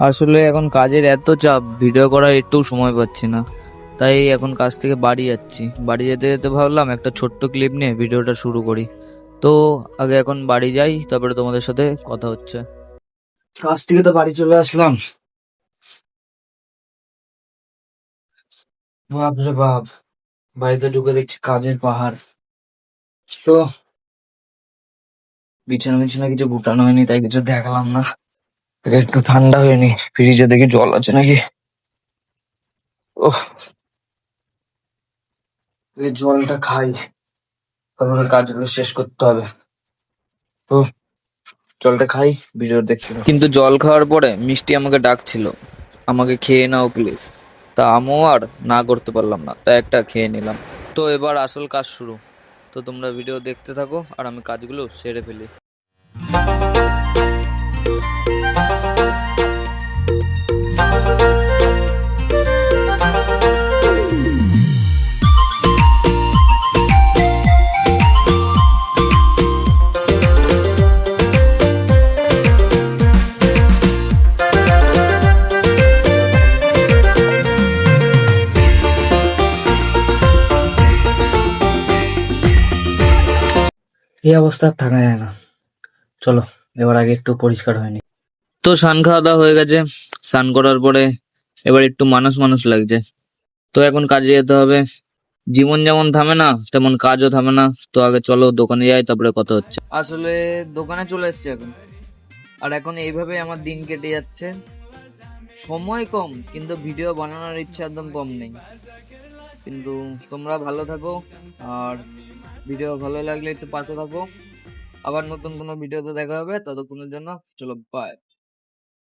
আসলে এখন কাজের এত চাপ, ভিডিও করার একটু সময় পাচ্ছি না। তাই এখন কাজ থেকে বাড়ি যাচ্ছি। বাড়ি যেতে যেতে ভাবলাম একটা ছোট্ট ক্লিপ নিয়ে ভিডিওটা শুরু করি। তো আগে এখন বাড়ি যাই, তারপরে তোমাদের সাথে কথা হচ্ছে। কাজ থেকে তো বাড়ি চলে আসলাম। বাপ রে বাপ, বাড়িতে ঢুকে দেখছি কাজের পাহাড়। তো বিছানা বিছানা কিছু গুটানো হয়নি, তাই কিছু দেখলাম না। তাকে একটু ঠান্ডা হয়নি, ফ্রিজে দেখি জল আছে নাকি। ওহ, এই জলটা খাই, তারপরে কাজগুলো শেষ করতে হবে। তো জলটা খাই, ভিডিও দেখছিল। কিন্তু জল খাওয়ার পরে মিষ্টি আমাকে ডাকছিল, আমাকে খেয়ে নাও প্লিজ। তা আমিও আর না করতে পারলাম না, তাই একটা খেয়ে নিলাম। তো এবার আসল কাজ শুরু। তো তোমরা ভিডিও দেখতে থাকো আর আমি কাজগুলো সেরে ফেলি। এই অবস্থা আর থাকা যায় না। চলো এবার আগে একটু পরিষ্কার হয়নি। তো স্নান খাওয়া দাওয়া হয়ে গেছে। স্নান করার পরে এবার একটু মানুষ মানুষ লাগছে। তো এখন কাজে যেতে হবে। জীবন যেমন থামে না, তেমন কাজও থামে না। তো আগে চলো দোকানে যাই, তারপরে কথা হচ্ছে। আসলে দোকানে চলে এসেছি এখন। আর এখন এইভাবে আমার দিন কেটে যাচ্ছে। সময় কম, কিন্তু ভিডিও বানানোর ইচ্ছা একদম কম নেই। কিন্তু তোমরা ভালো থাকো, আর ভিডিও ভালো লাগলে একটু পাশে থাকো। আবার নতুন কোনো ভিডিওতে দেখা হবে, ততক্ষণের জন্য চলো বাই।